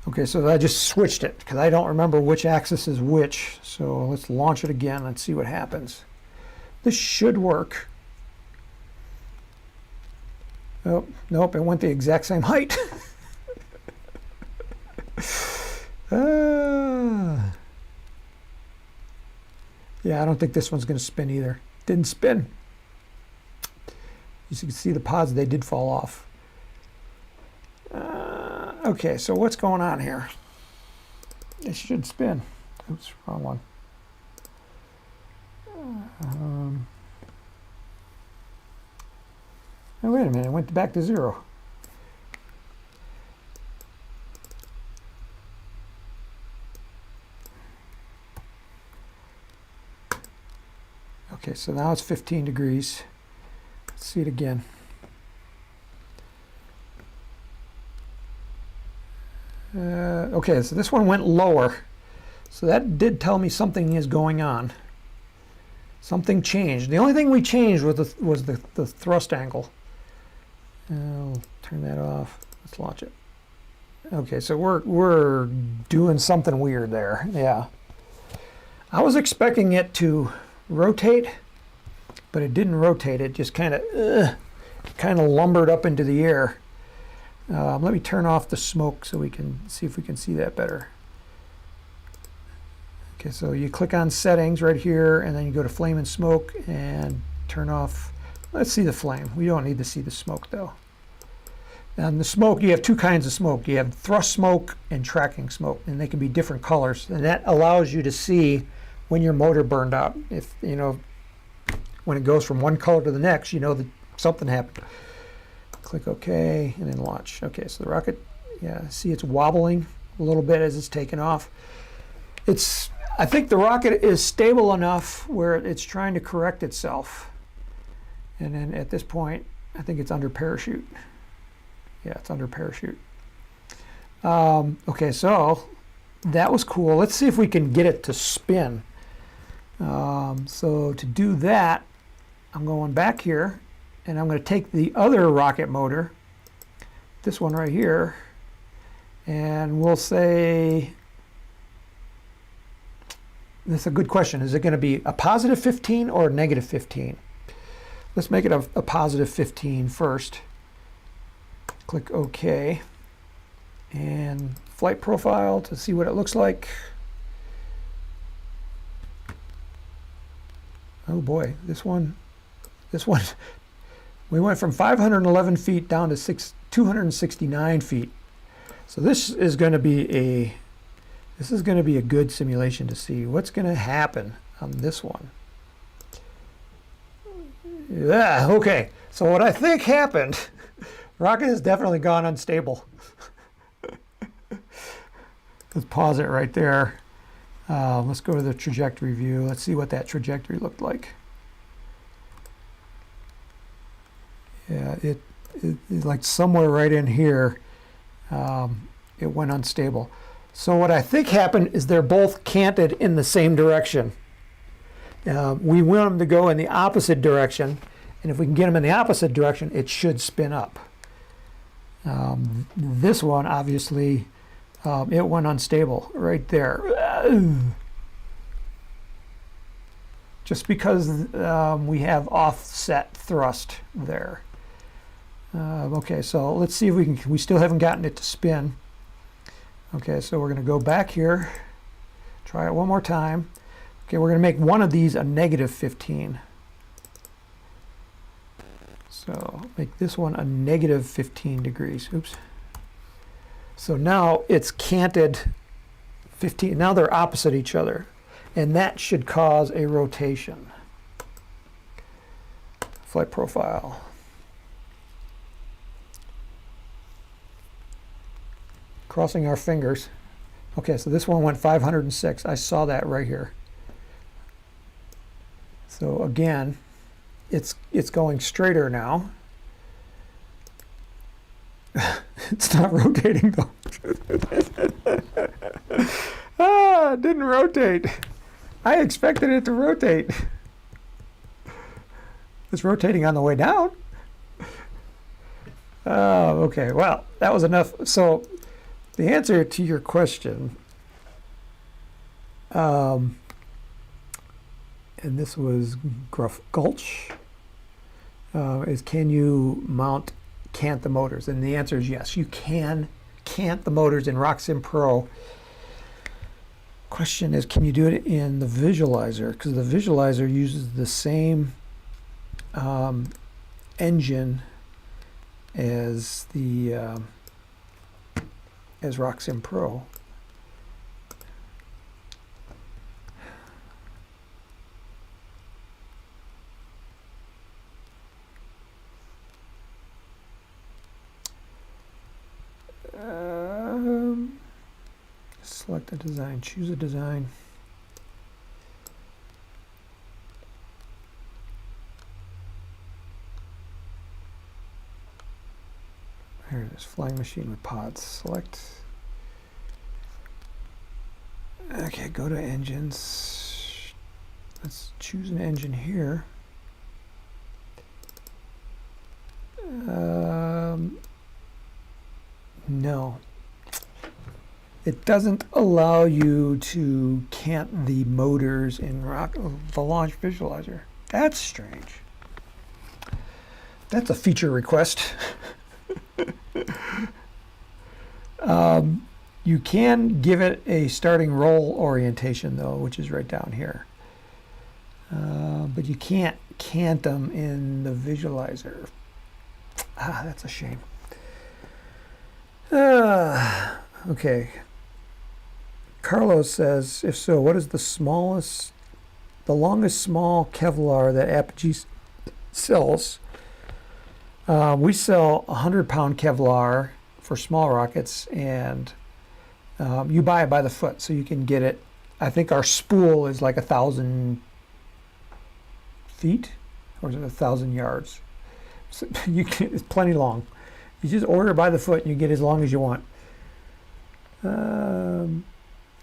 Okay, so I just switched it because I don't remember which axis is which. So let's launch it again and see what happens. This should work. Oh, nope, it went the exact same height. Yeah, I don't think this one's going to spin either. Didn't spin. As you can see, the pods, they did fall off. Okay, so what's going on here? It should spin. Oops, wrong one. Oh, wait a minute, it went back to 0. Okay, so now it's 15 degrees. Let's see it again. Okay, so this one went lower. So that did tell me something is going on. Something changed. The only thing we changed was the thrust angle. I'll turn that off. Let's launch it. Okay, so we're doing something weird there. Yeah. I was expecting it to rotate, but it didn't rotate. It just kind of lumbered up into the air. Let me turn off the smoke so we can see if we can see that better. Okay, so you click on settings right here, and then you go to flame and smoke and turn off. Let's see the flame. We don't need to see the smoke though. And the smoke, you have two kinds of smoke. You have thrust smoke and tracking smoke, and they can be different colors. And that allows you to see when your motor burned out. If you know when it goes from one color to the next, you know that something happened. Click OK and then launch. Okay, so the rocket, yeah, see it's wobbling a little bit as it's taking off. I think the rocket is stable enough where it's trying to correct itself. And then at this point, I think it's under parachute. Yeah, it's under parachute. Okay, so that was cool. Let's see if we can get it to spin. So to do that, I'm going back here, and I'm going to take the other rocket motor, this one right here, and we'll say, that's a good question. Is it going to be a positive 15 or a negative 15? Let's make it a positive 15 first. Click OK. And flight profile to see what it looks like. Oh boy, this one, we went from 511 feet down to 269 feet. So this is going to be a good simulation to see what's going to happen on this one. Yeah, okay. So what I think happened, rocket has definitely gone unstable. Let's pause it right there. Let's go to the trajectory view. Let's see what that trajectory looked like. Yeah, it like somewhere right in here, it went unstable. So what I think happened is they're both canted in the same direction. We want them to go in the opposite direction, and if we can get them in the opposite direction, it should spin up. This one, obviously, it went unstable right there. Just because we have offset thrust there. Okay, so let's see if we can, we still haven't gotten it to spin. Okay, so we're going to go back here, try it one more time. Okay, we're going to make one of these a negative 15. So make this one a negative 15 degrees. Oops. So now it's canted 15. Now they're opposite each other. And that should cause a rotation. Flight profile. Crossing our fingers. Okay, so this one went 506. I saw that right here. So again, it's going straighter now. It's not rotating though. It didn't rotate. I expected it to rotate. It's rotating on the way down. Oh, okay. Well, that was enough. So the answer to your question, and this was Gruff Gulch, is can you mount cant the motors? And the answer is yes, you can cant the motors in RockSim Pro. Question is, can you do it in the visualizer? Because the visualizer uses the same engine as the as RockSim Pro. Select a design, choose a design. Here it is, flying machine with pods. Select. Okay, go to engines. Let's choose an engine here. No. It doesn't allow you to cant the motors in the launch visualizer. That's strange. That's a feature request. You can give it a starting roll orientation though, which is right down here. But you can't cant them in the visualizer. That's a shame. Okay. Carlos says, if so, what is the longest small Kevlar that Apogee sells? We sell 100-pound Kevlar for small rockets, and you buy it by the foot, so you can get it. I think our spool is like 1,000 feet, or is it 1,000 yards? So it's plenty long. You just order by the foot, and you get as long as you want.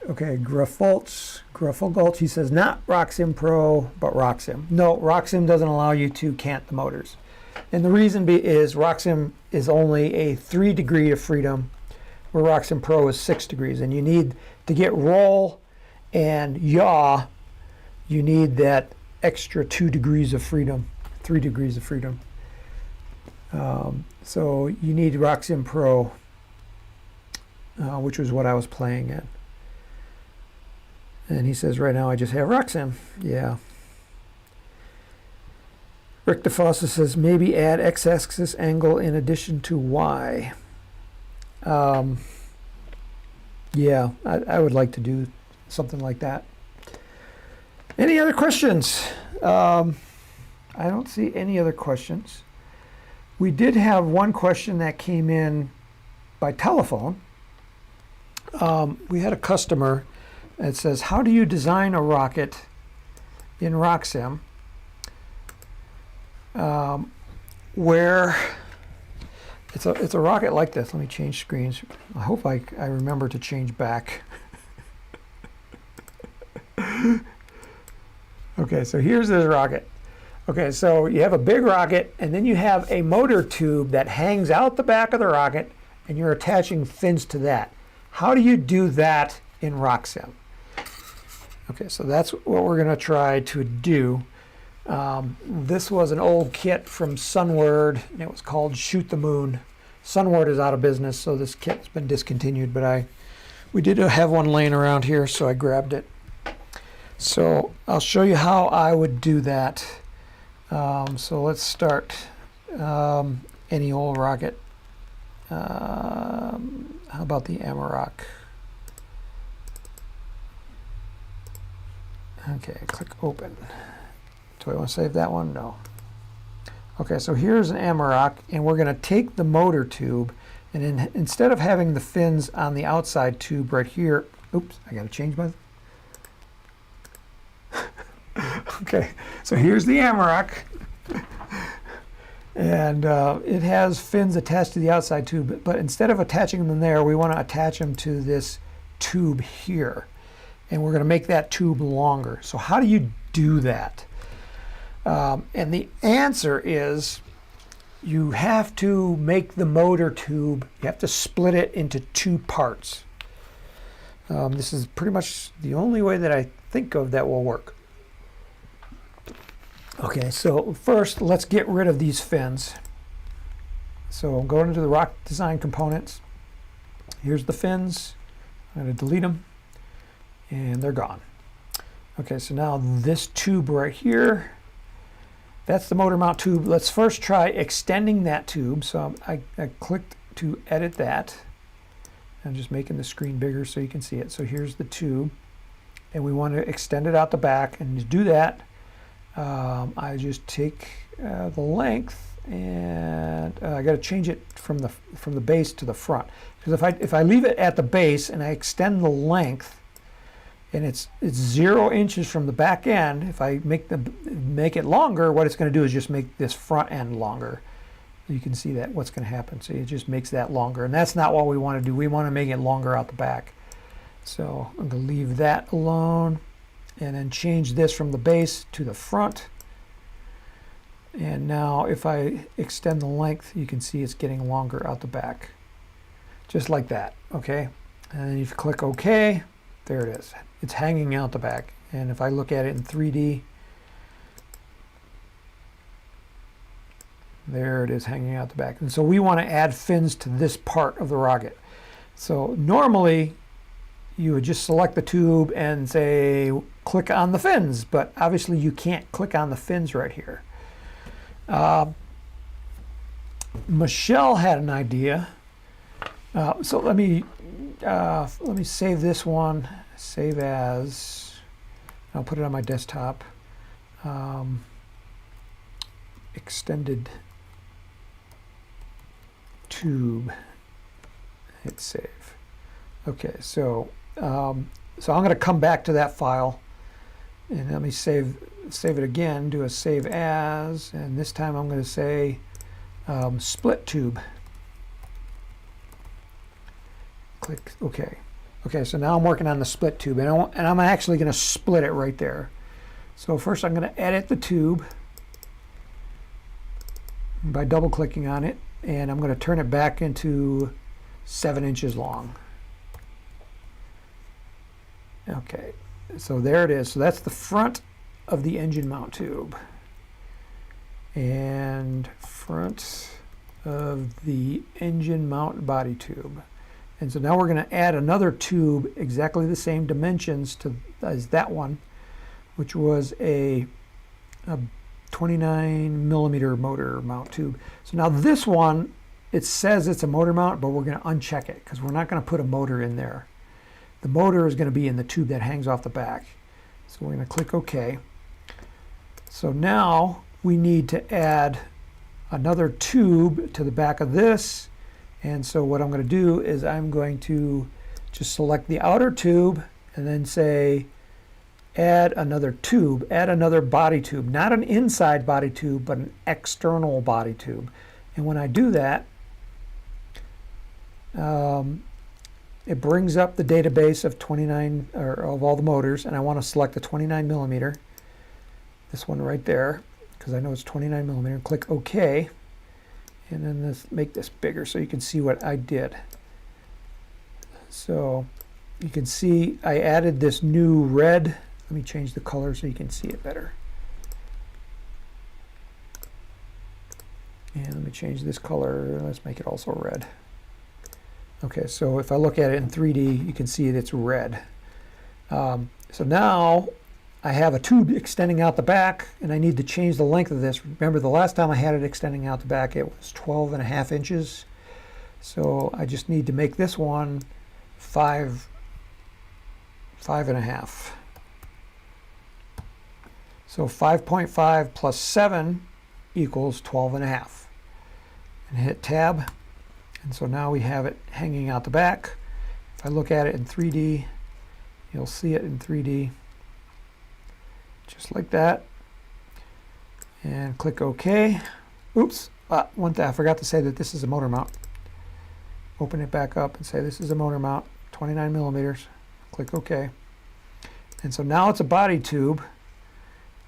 Okay, Gruffalgulch, he says, not RockSim Pro, but RockSim. No, RockSim doesn't allow you to cant the motors. And the reason is RockSim is only a 3 degree of freedom, where RockSim Pro is 6 degrees. And you need, to get roll and yaw, you need that extra 2 degrees of freedom, 3 degrees of freedom. So you need RockSim Pro, which was what I was playing at. And he says, right now I just have RockSim. Yeah. Rick DeFossa says, maybe add x-axis angle in addition to y. Yeah, I would like to do something like that. Any other questions? I don't see any other questions. We did have one question that came in by telephone. We had a customer that says, how do you design a rocket in RockSim where it's a rocket like this? Let me change screens. I hope I remember to change back. Okay, so here's this rocket. Okay, so you have a big rocket, and then you have a motor tube that hangs out the back of the rocket, and you're attaching fins to that. How do you do that in RockSim? Okay, so that's what we're going to try to do. This was an old kit from Sunward, and it was called Shoot the Moon. Sunward is out of business, so this kit's been discontinued, but we did have one laying around here, so I grabbed it. So I'll show you how I would do that. So let's start any old rocket. How about the Amarok? Okay, click open. Do I want to save that one? No. Okay, so here's an Amarok, and we're going to take the motor tube, and instead of having the fins on the outside tube right here, oops, I got to change my... Okay, so here's the Amarok, and it has fins attached to the outside tube, but instead of attaching them there, we want to attach them to this tube here, and we're going to make that tube longer. So how do you do that? And the answer is you have to make the motor tube, you have to split it into two parts. This is pretty much the only way that I think of that will work. Okay, so first let's get rid of these fins. So I'm going into the Rock Design components. Here's the fins. I'm going to delete them, and they're gone. Okay, so now this tube right here, that's the motor mount tube. Let's first try extending that tube. So I clicked to edit that. I'm just making the screen bigger so you can see it. So here's the tube, and we want to extend it out the back. And to do that, I just take the length, and I got to change it from the base to the front. Because if I leave it at the base and I extend the length, and it's 0 inches from the back end, if I make it longer, what it's going to do is just make this front end longer. You can see that what's going to happen. So it just makes that longer, and that's not what we want to do. We want to make it longer out the back. So I'm going to leave that alone, and then change this from the base to the front. And now if I extend the length, you can see it's getting longer out the back, just like that. Okay, and then you click OK. There it is. It's hanging out the back. And if I look at it in 3D, there it is hanging out the back. And so we want to add fins to this part of the rocket. So normally you would just select the tube and say click on the fins, but obviously you can't click on the fins right here. Michelle had an idea. So let me save this one. Save as. I'll put it on my desktop. Extended tube. Hit save. Okay, so I'm going to come back to that file, and let me save it again. Do a save as, and this time I'm going to say split tube. Click OK. Okay, so now I'm working on the split tube, and I'm actually going to split it right there. So first I'm going to edit the tube by double clicking on it, and I'm going to turn it back into 7 inches long. Okay, so there it is. So that's the front of the engine mount tube, and front of the engine mount body tube. And so now we're going to add another tube exactly the same dimensions as that one, which was a 29 millimeter motor mount tube. So now this one, it says it's a motor mount, but we're going to uncheck it because we're not going to put a motor in there. The motor is going to be in the tube that hangs off the back. So we're going to click OK. So now we need to add another tube to the back of this. And so what I'm going to do is I'm going to just select the outer tube and then say add another tube, add another body tube, not an inside body tube, but an external body tube. And when I do that, it brings up the database of 29 or of all the motors, and I want to select the 29 millimeter, this one right there, because I know it's 29 millimeter. Click OK, and then make this bigger so you can see what I did. So you can see I added this new red. Let me change the color so you can see it better. And let me change this color. Let's make it also red. Okay, so if I look at it in 3D, you can see it's red. So now I have a tube extending out the back, and I need to change the length of this. Remember, the last time I had it extending out the back, it was 12.5 inches. So I just need to make this one 5.5. So 5.5 plus 7 equals 12.5. And hit tab. And so now we have it hanging out the back. If I look at it in 3D, you'll see it in 3D. Just like that. And click OK. Oops, one thing I forgot to say that this is a motor mount. Open it back up and say this is a motor mount, 29 millimeters. Click OK. And so now it's a body tube.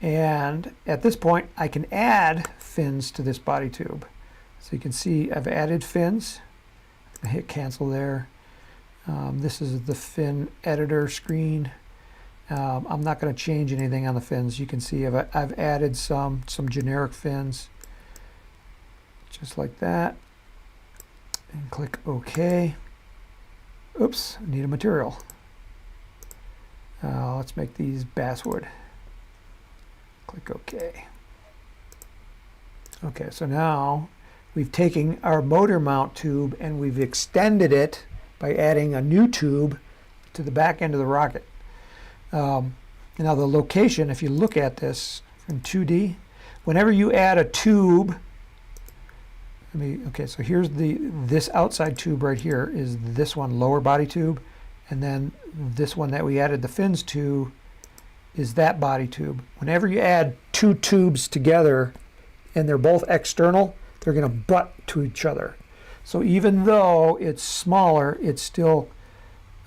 And at this point, I can add fins to this body tube. So you can see I've added fins. I hit cancel there. This is the fin editor screen. I'm not going to change anything on the fins. You can see I've added some generic fins, just like that. And click OK. Oops, I need a material. Let's make these basswood. Click OK. Okay, so now we've taken our motor mount tube and we've extended it by adding a new tube to the back end of the rocket. Now the location, if you look at this from 2D, whenever you add a tube, okay, so here's this outside tube right here is this one, lower body tube, and then this one that we added the fins to is that body tube. Whenever you add two tubes together and they're both external, they're going to butt to each other. So even though it's smaller, it still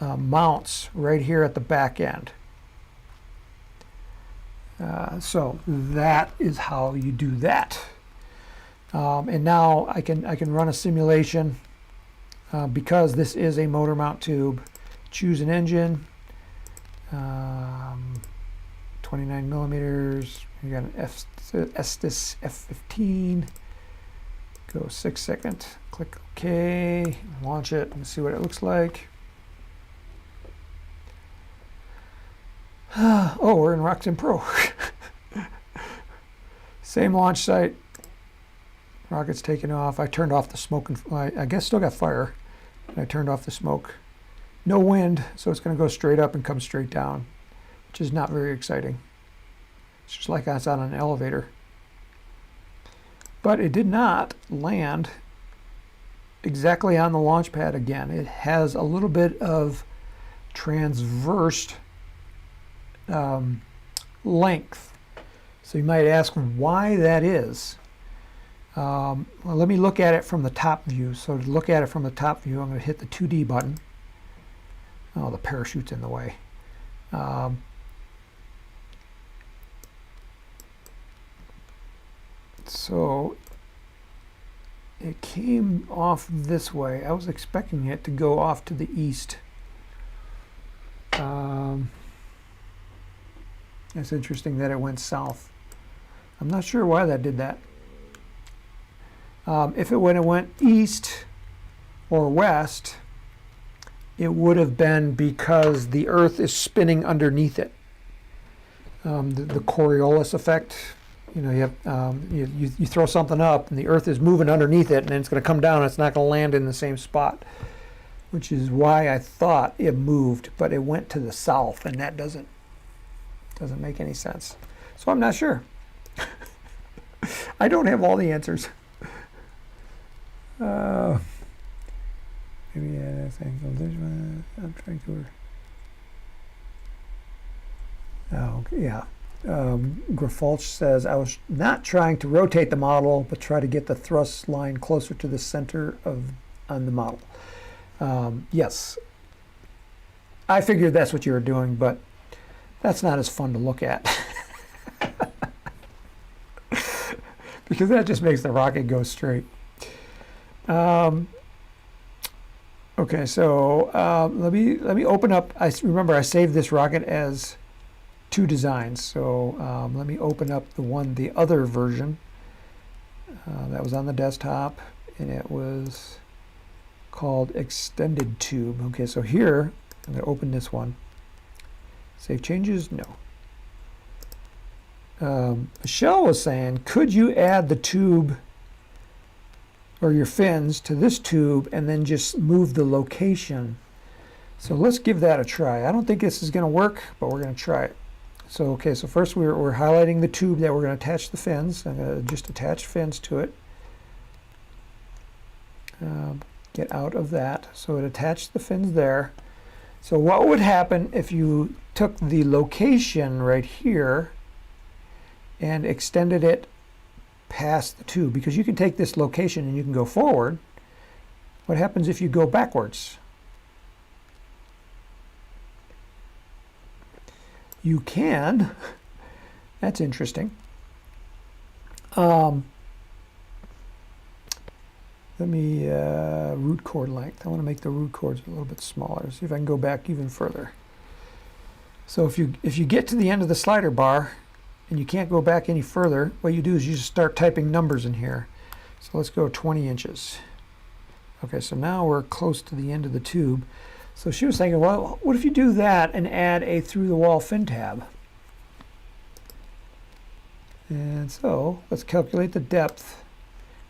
mounts right here at the back end. So that is how you do that. And now I can run a simulation because this is a motor mount tube. Choose an engine, 29 millimeters. You got an Estes F15. Go 6 second. Click OK. Launch it and see what it looks like. Oh, we're in RockSim Pro. Same launch site. Rocket's taking off. I turned off the smoke, and I guess still got fire. I turned off the smoke. No wind, so it's going to go straight up and come straight down, which is not very exciting. It's just like it's on an elevator. But it did not land exactly on the launch pad again. It has a little bit of transverse length. So you might ask why that is. Well, let me look at it from the top view. So to look at it from the top view, I'm going to hit the 2D button. Oh, the parachute's in the way. So it came off this way. I was expecting it to go off to the east. It's interesting that it went south. I'm not sure why that did that. If it went east or west, it would have been because the Earth is spinning underneath it. The Coriolis effect. You know, you have you throw something up and the Earth is moving underneath it, and then it's going to come down and it's not going to land in the same spot, which is why I thought it moved, but it went to the south, and that doesn't make any sense. So I'm not sure. I don't have all the answers. Maybe this angle. There's one. I'm trying to. Oh, yeah. Grafalch says, I was not trying to rotate the model, but try to get the thrust line closer to the center on the model. Yes. I figured that's what you were doing, but that's not as fun to look at. because that just makes the rocket go straight. Okay, so let me open up. Remember I saved this rocket as 2 designs. So let me open up the other version that was on the desktop, and it was called Extended Tube. Okay, so here I'm going to open this one. Save changes? No. Michelle was saying, could you add the tube or your fins to this tube and then just move the location? So let's give that a try. I don't think this is going to work, but we're going to try it. So okay, so first we're highlighting the tube that we're going to attach the fins. I'm going to just attach fins to it. Get out of that. So it attached the fins there. So what would happen if you took the location right here and extended it past the tube? Because you can take this location and you can go forward. What happens if you go backwards? You can. That's interesting. Let me root chord length. I want to make the root chords a little bit smaller. See if I can go back even further. So if you get to the end of the slider bar and you can't go back any further, what you do is you just start typing numbers in here. So let's go 20 inches. Okay, so now we're close to the end of the tube. So she was thinking, well, what if you do that and add a through-the-wall fin tab? And so let's calculate the depth.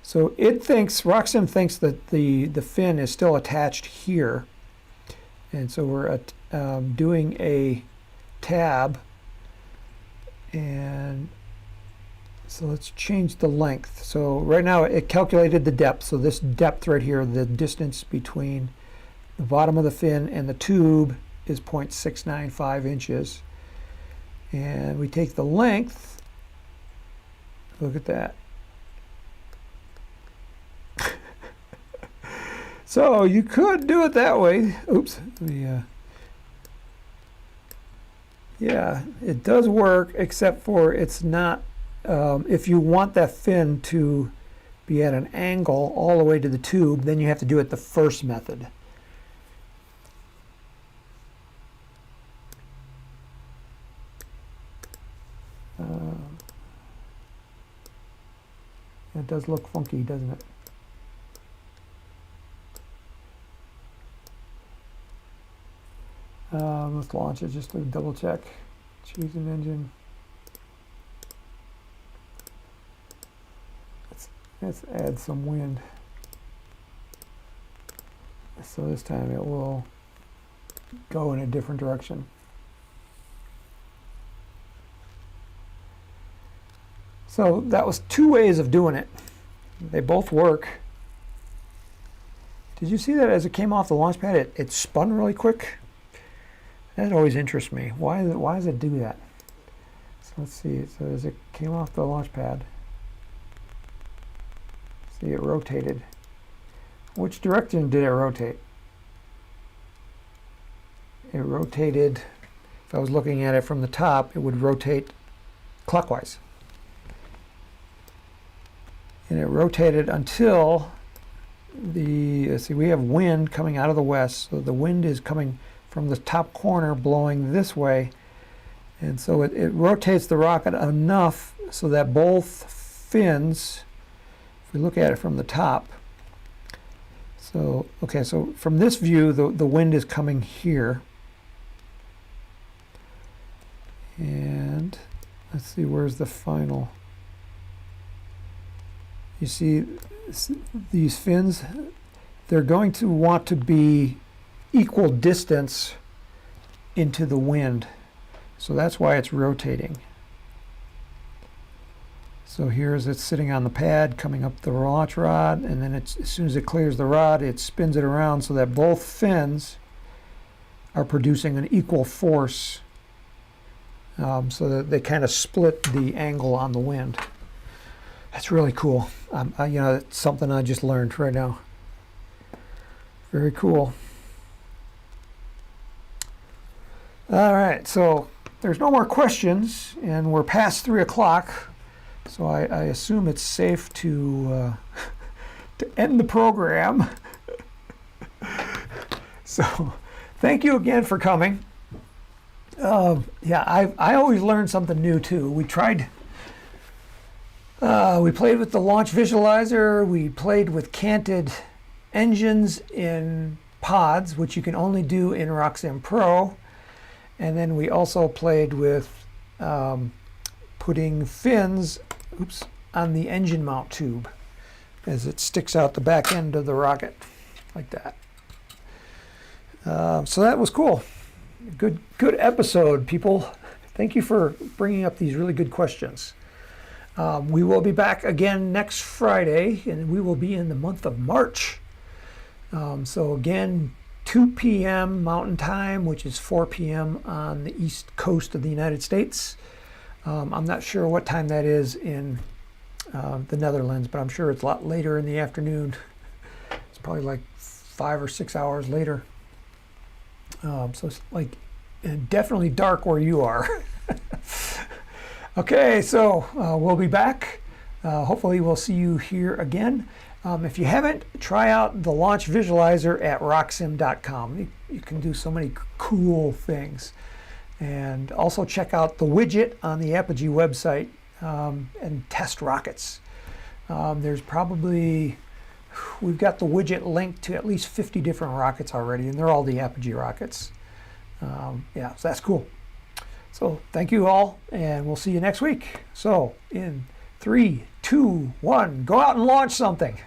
So it thinks, RockSim thinks that the fin is still attached here. And so we're doing a tab. And so let's change the length. So right now it calculated the depth. So this depth right here, the distance between the bottom of the fin and the tube is 0.695 inches. And we take the length, look at that. So you could do it that way. Oops. Yeah, it does work, except for it's not, if you want that fin to be at an angle all the way to the tube, then you have to do it the first method. It does look funky, doesn't it? Let's launch it just to double check. Choose an engine. Let's add some wind. So this time it will go in a different direction. So that was 2 ways of doing it. They both work. Did you see that as it came off the launch pad, it spun really quick? That always interests me. Why does it do that? So let's see. So as it came off the launch pad, see, it rotated. Which direction did it rotate? It rotated, if I was looking at it from the top, it would rotate clockwise. And it rotated until let's see, we have wind coming out of the west. So the wind is coming from the top corner blowing this way. And so it rotates the rocket enough so that both fins, if we look at it from the top, so, okay, so from this view, the wind is coming here. And let's see, where's the final? You see these fins, they're going to want to be equal distance into the wind. So that's why it's rotating. So here's it's sitting on the pad, coming up the launch rod, and then as soon as it clears the rod, it spins it around so that both fins are producing an equal force, so that they kind of split the angle on the wind. That's really cool. You know, it's something I just learned right now. Very cool. All right, so there's no more questions, and we're past 3 o'clock. So I assume it's safe to to end the program. So thank you again for coming. Yeah, I always learn something new too. We played with the launch visualizer. We played with canted engines in pods, which you can only do in RockSim Pro. And then we also played with putting fins, on the engine mount tube as it sticks out the back end of the rocket like that. So that was cool. Good episode, people. Thank you for bringing up these really good questions. We will be back again next Friday, and we will be in the month of March. So again, 2 p.m. Mountain Time, which is 4 p.m. on the east coast of the United States. I'm not sure what time that is in the Netherlands, but I'm sure it's a lot later in the afternoon. It's probably like 5 or 6 hours later. So it's like definitely dark where you are. Okay, so we'll be back. Hopefully we'll see you here again. If you haven't, try out the launch visualizer at rocksim.com. You can do so many cool things. And also check out the widget on the Apogee website and test rockets. We've got the widget linked to at least 50 different rockets already, and they're all the Apogee rockets. Yeah, so that's cool. So thank you all, and we'll see you next week. So in 3, 2, 1, go out and launch something.